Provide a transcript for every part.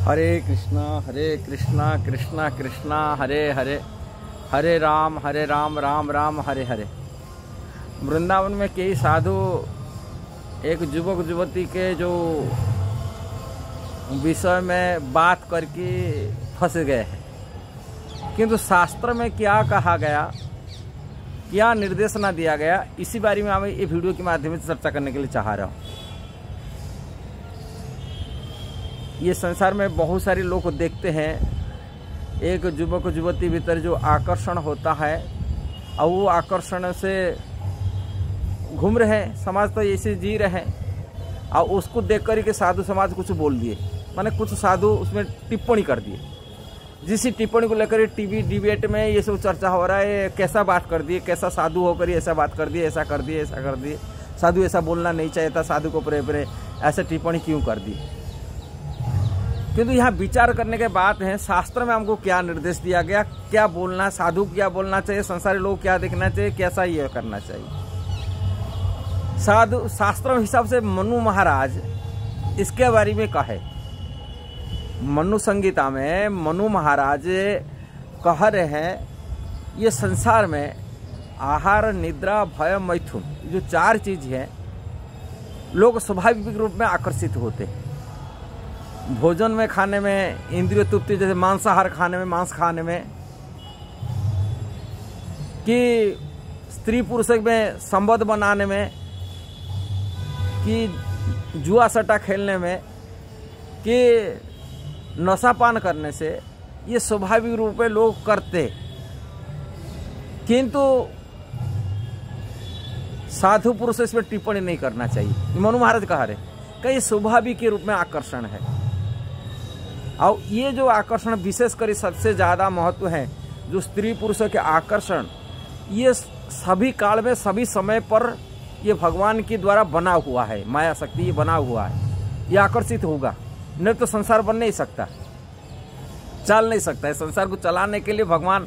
हरे कृष्णा कृष्णा कृष्णा हरे हरे, हरे राम राम राम हरे हरे। वृंदावन में कई साधु एक युवक युवती के जो विषय में बात करके फंस गए हैं, किंतु शास्त्र में क्या कहा गया, क्या निर्देशना दिया गया, इसी बारे में मैं ये वीडियो के माध्यम से चर्चा करने के लिए चाह रहा हूँ। ये संसार में बहुत सारे लोग को देखते हैं, एक युवक युवती भीतर जो आकर्षण होता है और वो आकर्षण से घूम रहे हैं, समाज तो ऐसे जी रहे हैं और उसको देख कर के साधु समाज कुछ बोल दिए, माने कुछ साधु उसमें टिप्पणी कर दिए। जिस टिप्पणी को लेकर टीवी डिबेट में ये सब चर्चा हो रहा है, कैसा बात कर दिए, कैसा साधु होकर ऐसा बात कर दिए, ऐसा कर दिए, ऐसा कर दिए, साधु ऐसा बोलना नहीं चाहिए था, साधु को परे परे ऐसे टिप्पणी क्यों कर दी। किंतु यहाँ विचार करने के बात है, शास्त्र में हमको क्या निर्देश दिया गया, क्या बोलना, साधु क्या बोलना चाहिए, संसारी लोग क्या देखना चाहिए, कैसा ये करना चाहिए। साधु शास्त्र हिसाब से मनु महाराज इसके बारे में कहे, मनु संगीता में मनु महाराज कह रहे हैं, ये संसार में आहार निद्रा भय मैथुन जो चार चीज है, लोग स्वाभाविक रूप में आकर्षित होते हैं। भोजन में खाने में इंद्रिय तृप्ति, जैसे मांसाहार खाने में, मांस खाने में, कि स्त्री पुरुष में संबंध बनाने में, कि जुआ सट्टा खेलने में, कि नशापान करने से, ये स्वाभाविक रूप में लोग करते। किंतु साधु पुरुष इसमें टिप्पणी नहीं करना चाहिए। मनु महाराज कह रहे कई स्वाभाविक के रूप में आकर्षण है, और ये जो आकर्षण विशेषकर सबसे ज़्यादा महत्व है, जो स्त्री पुरुषों के आकर्षण, ये सभी काल में सभी समय पर ये भगवान के द्वारा बना हुआ है, माया शक्ति ये बना हुआ है, ये आकर्षित होगा, नहीं तो संसार बन नहीं सकता, चल नहीं सकता है। संसार को चलाने के लिए भगवान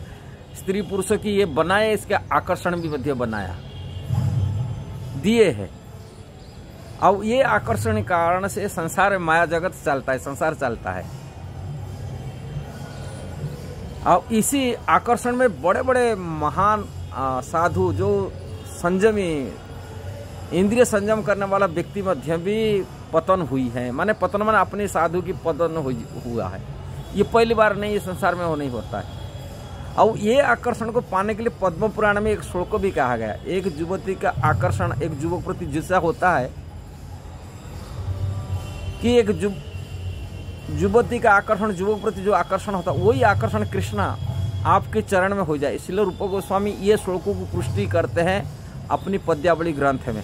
स्त्री पुरुषों की ये बनाए, इसके आकर्षण भी मध्य बनाया दिए है, और ये आकर्षण के कारण से संसार में माया जगत चलता है, संसार चलता है। और इसी आकर्षण में बड़े बड़े महान साधु जो संयमी, इंद्रिय संयम करने वाला व्यक्ति मध्य भी पतन हुई है, माने पतन माने अपने साधु की पतन हुआ है। ये पहली बार नहीं, ये संसार में वो नहीं होता है। और ये आकर्षण को पाने के लिए पद्म पुराण में एक श्लोक भी कहा गया, एक युवती का आकर्षण एक युवक प्रति जिससे होता है कि एक युवती का आकर्षण युवक प्रति जो आकर्षण होता है, वही आकर्षण कृष्णा आपके चरण में हो जाए। इसलिए रूप गोस्वामी ये श्लोकों को पुष्टि करते हैं अपनी पद्यावली ग्रंथ में।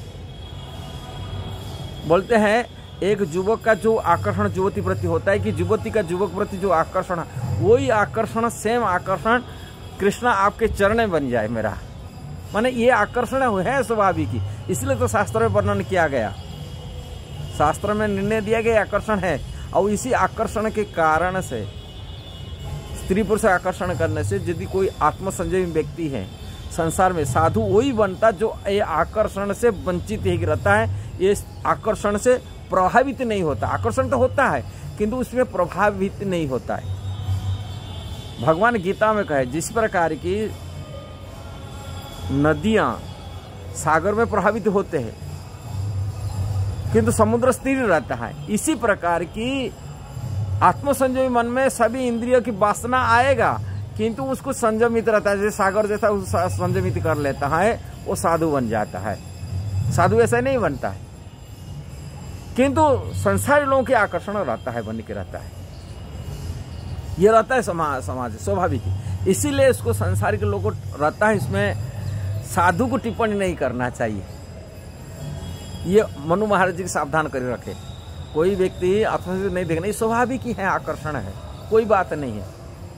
बोलते हैं एक युवक का जो आकर्षण युवती प्रति होता है, कि युवती का युवक प्रति जो आकर्षण, वही आकर्षण सेम आकर्षण कृष्णा आपके चरण में बन जाए मेरा, माने ये आकर्षण है स्वाभाविक ही। इसलिए तो शास्त्र में वर्णन किया गया, शास्त्र में निर्णय दिया गया आकर्षण है। और इसी आकर्षण के कारण से, स्त्री पुरुष आकर्षण करने से, यदि कोई आत्मसंयमी व्यक्ति है संसार में, साधु वही बनता जो ये आकर्षण से वंचित ही रहता है, ये आकर्षण से प्रभावित नहीं होता। आकर्षण तो होता है किंतु उसमें प्रभावित नहीं होता है। भगवान गीता में कहे, जिस प्रकार की नदियां सागर में प्रभावित होते हैं किंतु समुद्र स्थिर रहता है, इसी प्रकार की आत्मसंयमी मन में सभी इंद्रियों की वासना आएगा किंतु उसको संयमित रहता है, जैसे सागर जैसा उस संयमित कर लेता है, वो साधु बन जाता है। साधु ऐसा नहीं बनता है, किंतु संसारी लोगों के आकर्षण रहता है, बन के रहता है, ये रहता है समाज स्वाभाविक। इसीलिए इसको संसार के लोगों को रहता है, इसमें साधु को टिप्पणी नहीं करना चाहिए। ये मनु महाराज जी सावधान कर रखे, कोई व्यक्ति आत्मसंयम नहीं देखना, ये स्वाभाविक ही है, आकर्षण है, कोई बात नहीं है,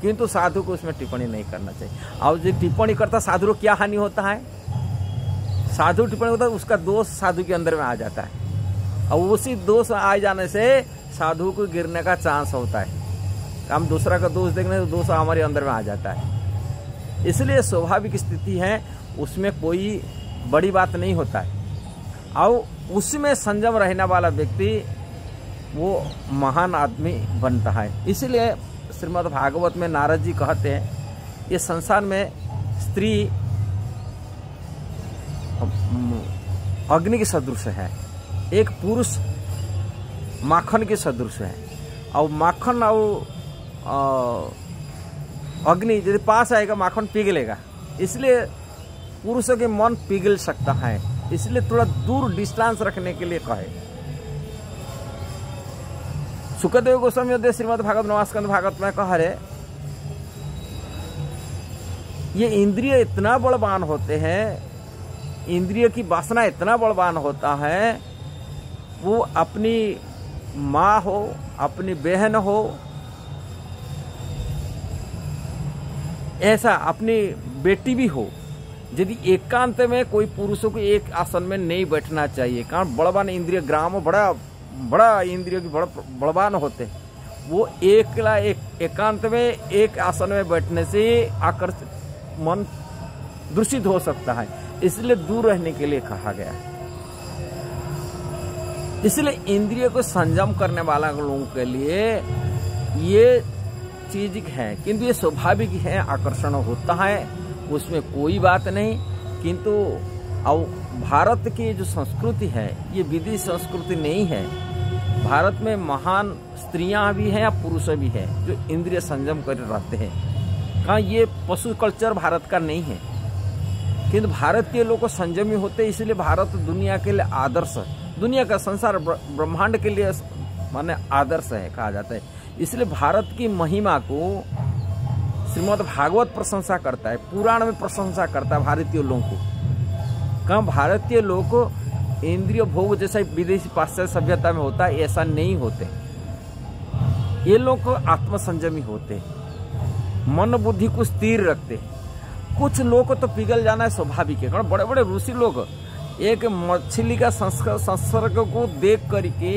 किंतु साधु को उसमें टिप्पणी नहीं करना चाहिए। और जो टिप्पणी करता साधु को क्या हानि होता है, साधु टिप्पणी होता है उसका दोष साधु के अंदर में आ जाता है, और उसी दोष आ जाने से साधु को गिरने का चांस होता है। हम दूसरा का दोष देखने तो दोष हमारे अंदर में आ जाता है। इसलिए स्वाभाविक स्थिति है, उसमें कोई बड़ी बात नहीं होता है। और उसमें संयम रहने वाला व्यक्ति वो महान आदमी बनता है। इसीलिए श्रीमद् भागवत में नारद जी कहते हैं ये संसार में स्त्री अग्नि के सदृश है, एक पुरुष माखन के सदृश है, और माखन और अग्नि यदि पास आएगा माखन पिघलेगा, इसलिए पुरुषों के मन पिघल सकता है, इसलिए थोड़ा दूर डिस्टेंस रखने के लिए कहे। सुखदेव गोस्वामी श्रीमद् भागवत नवस्कंद भागवत में कह रहे ये इंद्रिय इतना बलवान होते हैं, इंद्रिय की वासना इतना बलवान होता है, वो अपनी माँ हो, अपनी बहन हो, ऐसा अपनी बेटी भी हो, यदि एकांत में कोई पुरुषों को एक आसन में नहीं बैठना चाहिए, कारण बलवान इंद्रिय ग्राम बड़ा इंद्रिय की बलवान होते, वो एकांत में एक आसन में बैठने से आकर्षित मन दूषित हो सकता है, इसलिए दूर रहने के लिए कहा गया। इसलिए इंद्रिय को संयम करने वाला लोगों के लिए ये चीज है, किंतु ये स्वाभाविक है, आकर्षण होता है, उसमें कोई बात नहीं। किंतु अब भारत की जो संस्कृति है ये विदेशी संस्कृति नहीं है। भारत में महान स्त्रियां भी हैं या पुरुष भी हैं जो इंद्रिय संयम कर रहते हैं। कहाँ ये पशु कल्चर भारत का नहीं है, किंतु भारत के लोग संयमी होते, इसलिए भारत दुनिया के लिए आदर्श, दुनिया का संसार ब्रह्मांड के लिए माने आदर्श है कहा जाता है। इसलिए भारत की महिमा को श्रीमद् भागवत प्रशंसा करता है, पुराण में प्रशंसा करता है भारतीय लोगों को। कहाँ भारतीय लोग को इंद्रिय भोग जैसा विदेशी पाश्चात्य सभ्यता में होता है ऐसा नहीं होते, ये लोग को आत्मसंयमी होते, मन बुद्धि को स्थिर रखते। कुछ लोग को तो पिघल जाना है स्वाभाविक है, कारण बड़े बड़े ऋषि लोग एक मछली का संसर्ग को देख करके,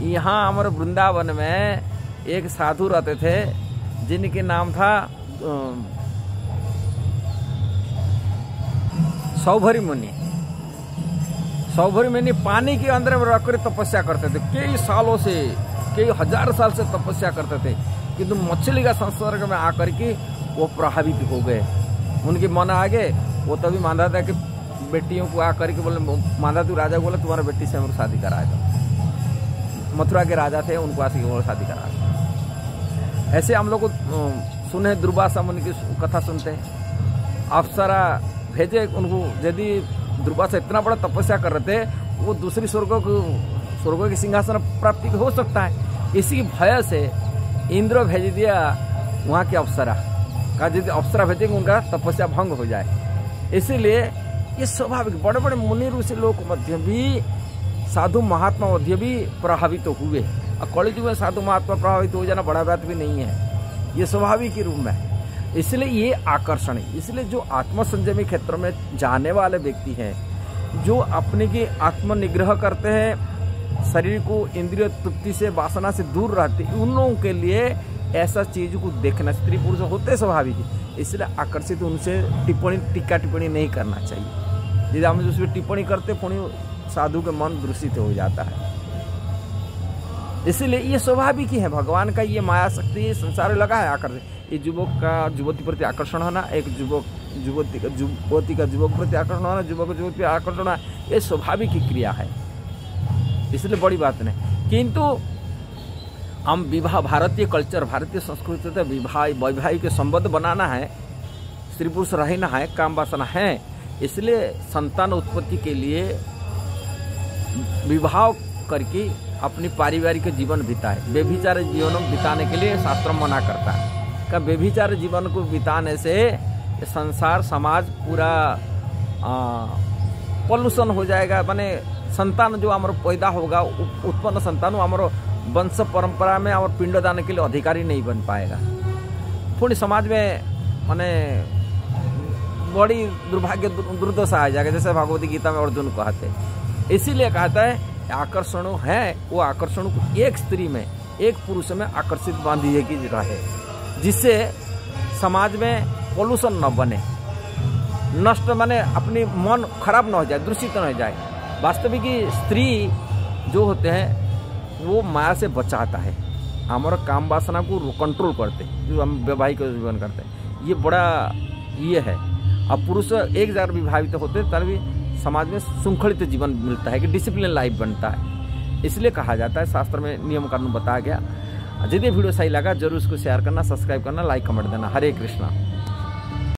यहाँ हमारे वृंदावन में एक साधु रहते थे जिनके नाम था सौभरी मुनि। सौभरी मुनि पानी के अंदर में रखकर तपस्या करते थे, कई सालों से, कई हजार साल से तपस्या करते थे, किंतु मछली का संसर्ग में आकर के वो प्रभावित हो गए, उनके मन आ गए। वो तभी मानता था कि बेटियों को आकर के बोले, मानता राजा बोला तुम्हारा बेटी से हम शादी करा दो। मथुरा के राजा थे, उनको आके बोला शादी करा दो। ऐसे हम लोग को सुने, दुर्वासा मुनि की कथा सुनते हैं। अप्सरा भेजे उनको, यदि दुर्वासा इतना बड़ा तपस्या कर रहे थे, वो दूसरी स्वर्गों की सिंहासन प्राप्ति हो सकता है, इसी भय से इंद्र भेज दिया वहाँ की अप्सरा का, यदि अप्सरा भेजेंगे उनका तपस्या भंग हो जाए। इसीलिए ये स्वाभाविक बड़े बड़े मुनि ऋषि लोग मध्य भी, साधु महात्मा मध्य भी प्रभावित तो हुए, और कॉलेज में साधु महात्मा प्रभावित हो जाना बड़ा बात भी नहीं है, ये स्वाभाविक ही रूप में है। इसलिए ये आकर्षण है। इसलिए जो आत्मसंयमी क्षेत्र में जाने वाले व्यक्ति हैं, जो अपने के आत्मनिग्रह करते हैं, शरीर को इंद्रिय तृप्ति से, वासना से दूर रहते, उन लोगों के लिए ऐसा चीज को देखना, स्त्री पुरुष होते स्वाभाविक है, इसलिए आकर्षित उनसे टीका टिप्पणी नहीं करना चाहिए। यदि हम उसमें टिप्पणी करते पुण्य साधु के मन दूषित हो जाता है। इसलिए ये स्वाभाविक ही है, भगवान का ये माया शक्ति संसार लगा है आकर्षित। ये युवक का युवती प्रति आकर्षण होना, एक युवती का युवक प्रति आकर्षण होना, युवक युवती प्रति आकर्षण होना, ये स्वाभाविक ही क्रिया है, इसलिए बड़ी बात नहीं। किंतु हम विवाह, भारतीय कल्चर, भारतीय संस्कृति से विवाह वैवाहिक संबंध बनाना है, स्त्री पुरुष रहना है, काम वासना है, इसलिए संतान उत्पत्ति के लिए विवाह करके अपनी पारिवारिक जीवन बिताए। व्यभिचार जीवन बिताने के लिए शास्त्र मना करता है कि व्यभिचार जीवन को बिताने से संसार समाज पूरा पॉल्यूशन हो जाएगा, माने संतान जो हमारे पैदा होगा, उत्पन्न संतान हमारे वंश परंपरा में और पिंडदान के लिए अधिकारी नहीं बन पाएगा। थोड़ी समाज में माने बड़ी दुर्भाग्य दुर्दशा आ जाएगा, जैसे भगवती गीता में अर्जुन कहते। इसीलिए कहता है आकर्षण है, वो आकर्षण को एक स्त्री में, एक पुरुष में आकर्षित बांधिए की रहे, जिससे समाज में पॉल्यूशन न बने, नष्ट माने अपनी मन खराब न हो जाए, दूषित न हो जाए। वास्तविक स्त्री जो होते हैं वो माया से बचाता है, हमारा काम वासना को कंट्रोल करते हैं, जो हम वैवाहिक जीवन करते हैं। ये बड़ा ये है। अब पुरुष एक जगह विभावित होते तभी समाज में श्रृंखलित जीवन मिलता है कि डिसिप्लिन लाइफ बनता है। इसलिए कहा जाता है, शास्त्र में नियम कानून बताया गया। यदि वीडियो सही लगा जरूर उसको शेयर करना, सब्सक्राइब करना, लाइक कमेंट देना। हरे कृष्णा।